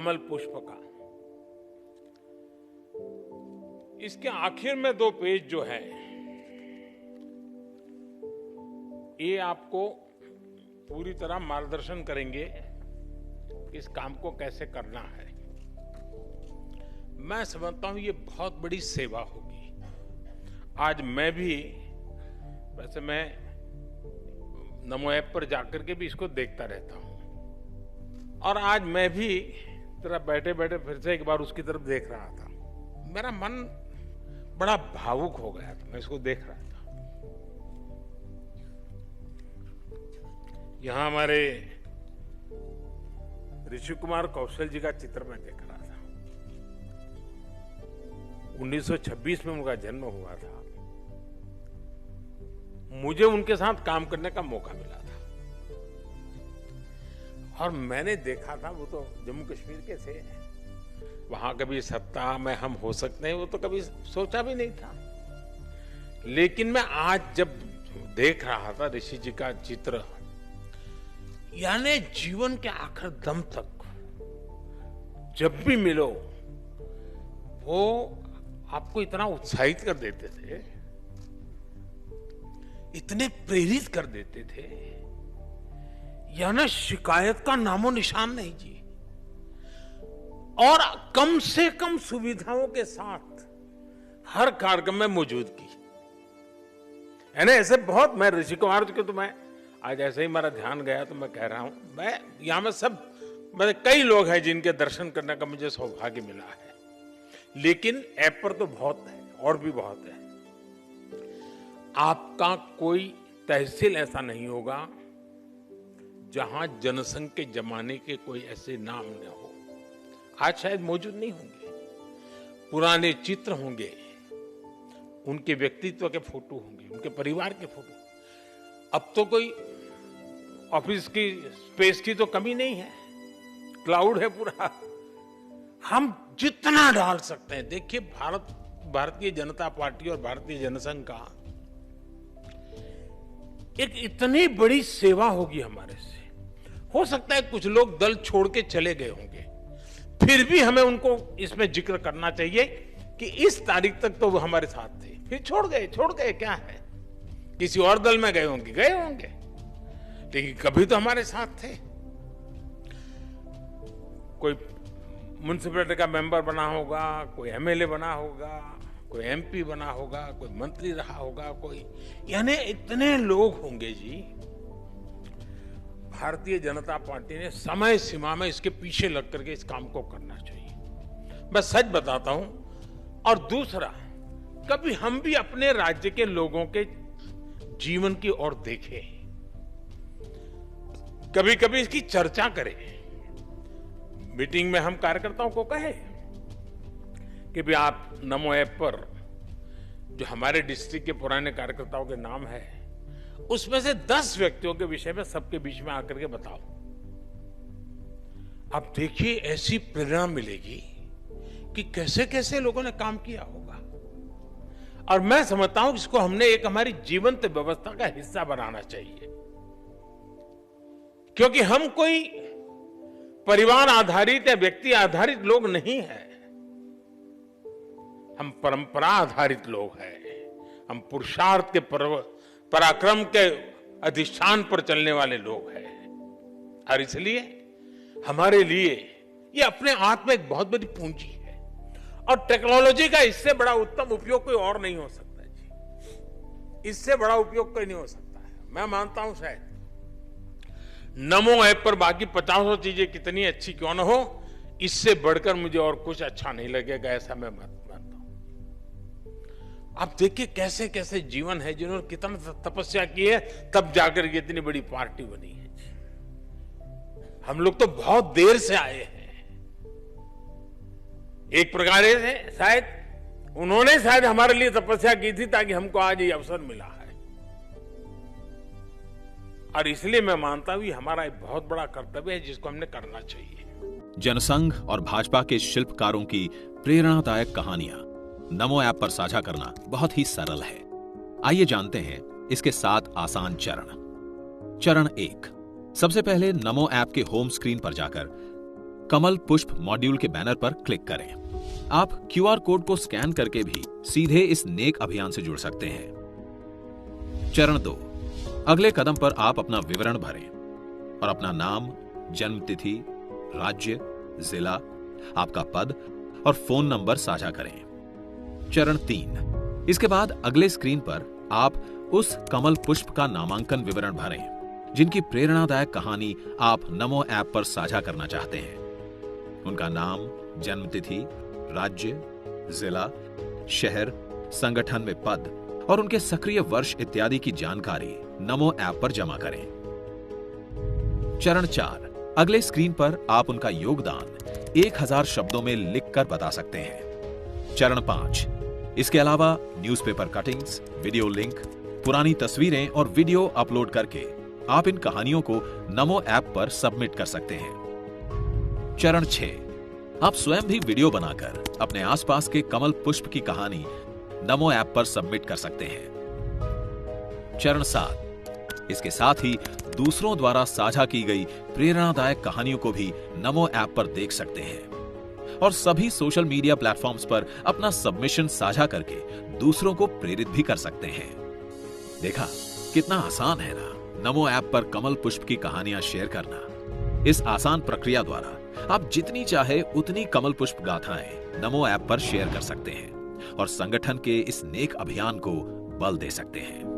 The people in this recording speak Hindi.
कमल पुष्प का। इसके आखिर में 2 पेज जो है, ये आपको पूरी तरह मार्गदर्शन करेंगे इस काम को कैसे करना है। मैं समझता हूं ये बहुत बड़ी सेवा होगी। आज मैं भी, वैसे मैं नमो ऐप पर जाकर के भी इसको देखता रहता हूं, और आज मैं भी जरा बैठे बैठे फिर से एक बार उसकी तरफ देख रहा था। मेरा मन बड़ा भावुक हो गया था, मैं इसको देख रहा था। यहां हमारे ऋषि कुमार कौशल जी का चित्र मैं देख रहा था। 1926 में उनका जन्म हुआ था। मुझे उनके साथ काम करने का मौका मिला था, और मैंने देखा था, वो तो जम्मू कश्मीर के थे, वहां कभी सत्ता में हम हो सकते हैं वो तो कभी सोचा भी नहीं था। लेकिन मैं आज जब देख रहा था ऋषि जी का चित्र, यानी जीवन के आखिर दम तक जब भी मिलो वो आपको इतना उत्साहित कर देते थे, इतने प्रेरित कर देते थे, यानी शिकायत का नामो निशान नहीं जी, और कम से कम सुविधाओं के साथ हर कार्यक्रम में मौजूदगी। यानी ऐसे बहुत, मैं ऋषि कुमार जी को तो मैं आज ऐसे ही मेरा ध्यान गया तो मैं कह रहा हूं, मैं यहां में सब, कई लोग हैं जिनके दर्शन करने का मुझे सौभाग्य मिला है, लेकिन ऐप पर तो बहुत है, और भी बहुत है। आपका कोई तहसील ऐसा नहीं होगा जहां जनसंघ के जमाने के कोई ऐसे नाम न हो। आज शायद मौजूद नहीं होंगे, पुराने चित्र होंगे, उनके व्यक्तित्व के फोटो होंगे, उनके परिवार के फोटो। अब तो कोई ऑफिस की स्पेस की तो कमी नहीं है, क्लाउड है पूरा, हम जितना डाल सकते हैं। देखिए, भारतीय जनता पार्टी और भारतीय जनसंघ का एक इतनी बड़ी सेवा होगी हमारे से। हो सकता है कुछ लोग दल छोड़ के चले गए होंगे, फिर भी हमें उनको इसमें जिक्र करना चाहिए कि इस तारीख तक तो वो हमारे साथ थे, फिर छोड़ गए क्या है, किसी और दल में गए होंगे, लेकिन कभी तो हमारे साथ थे। कोई म्युनिसिपैलिटी का मेंबर बना होगा, कोई एमएलए बना होगा, कोई एमपी बना होगा, कोई मंत्री रहा होगा, कोई, यानी इतने लोग होंगे जी। भारतीय जनता पार्टी ने समय सीमा में इसके पीछे लग करके इस काम को करना चाहिए, मैं सच बताता हूं। और दूसरा, कभी हम भी अपने राज्य के लोगों के जीवन की ओर देखें, कभी कभी इसकी चर्चा करें। मीटिंग में हम कार्यकर्ताओं को कहें कि भी आप नमो ऐप पर जो हमारे डिस्ट्रिक्ट के पुराने कार्यकर्ताओं के नाम है, उसमें से 10 व्यक्तियों के विषय में सबके बीच में आकर के बताओ। अब देखिए, ऐसी प्रेरणा मिलेगी कि कैसे कैसे लोगों ने काम किया होगा। और मैं समझता हूं कि इसको हमने एक हमारी जीवंत व्यवस्था का हिस्सा बनाना चाहिए, क्योंकि हम कोई परिवार आधारित या व्यक्ति आधारित लोग नहीं हैं, हम परंपरा आधारित लोग हैं, हम पुरुषार्थ के पराक्रम के अधिष्ठान पर चलने वाले लोग हैं। और इसलिए हमारे लिए ये अपने आप में एक बहुत बड़ी पूंजी है, और टेक्नोलॉजी का इससे बड़ा उत्तम उपयोग कोई और नहीं हो सकता जी, इससे बड़ा उपयोग कोई नहीं हो सकता है। मैं मानता हूं शायद नमो ऐप पर बाकी 50 चीजें कितनी अच्छी क्यों न हो, इससे बढ़कर मुझे और कुछ अच्छा नहीं लगेगा, ऐसा मैं मानता हूं। आप देखिए कैसे कैसे जीवन है, जिन्होंने कितना तपस्या की है, तब जाकर के इतनी बड़ी पार्टी बनी है। हम लोग तो बहुत देर से आए हैं। एक प्रकार से शायद उन्होंने हमारे लिए तपस्या की थी ताकि हमको आज ये अवसर मिला है, और इसलिए मैं मानता हूं ये हमारा एक बहुत बड़ा कर्तव्य है जिसको हमने करना चाहिए। जनसंघ और भाजपा के शिल्पकारों की प्रेरणादायक कहानियां नमो ऐप पर साझा करना बहुत ही सरल है। आइए जानते हैं इसके 7 आसान चरण। चरण 1, सबसे पहले नमो ऐप के होम स्क्रीन पर जाकर कमल पुष्प मॉड्यूल के बैनर पर क्लिक करें। आप क्यूआर कोड को स्कैन करके भी सीधे इस नेक अभियान से जुड़ सकते हैं। चरण 2, अगले कदम पर आप अपना विवरण भरें और अपना नाम, जन्म तिथि, राज्य, जिला, आपका पद और फोन नंबर साझा करें। चरण 3, इसके बाद अगले स्क्रीन पर आप उस कमल पुष्प का नामांकन विवरण भरें जिनकी प्रेरणादायक कहानी आप नमो ऐप पर साझा करना चाहते हैं। उनका नाम, जन्म तिथि, राज्य, जिला, शहर, संगठन में पद और उनके सक्रिय वर्ष इत्यादि की जानकारी नमो ऐप पर जमा करें। चरण 4, अगले स्क्रीन पर आप उनका योगदान 1000 शब्दों में लिखकर बता सकते हैं। चरण 5, इसके अलावा न्यूज़पेपर कटिंग्स, वीडियो लिंक, पुरानी तस्वीरें और वीडियो अपलोड करके आप इन कहानियों को नमो ऐप पर सबमिट कर सकते हैं। चरण 6, आप स्वयं भी वीडियो बनाकर अपने आसपास के कमल पुष्प की कहानी नमो ऐप पर सबमिट कर सकते हैं। चरण 7, इसके साथ ही दूसरों द्वारा साझा की गई प्रेरणादायक कहानियों को भी नमो ऐप पर देख सकते हैं और सभी सोशल मीडिया प्लेटफॉर्म्स पर अपना सबमिशन साझा करके दूसरों को प्रेरित भी कर सकते हैं। देखा कितना आसान है ना नमो ऐप पर कमल पुष्प की कहानियां शेयर करना। इस आसान प्रक्रिया द्वारा आप जितनी चाहे उतनी कमल पुष्प गाथाएं नमो ऐप पर शेयर कर सकते हैं और संगठन के इस नेक अभियान को बल दे सकते हैं।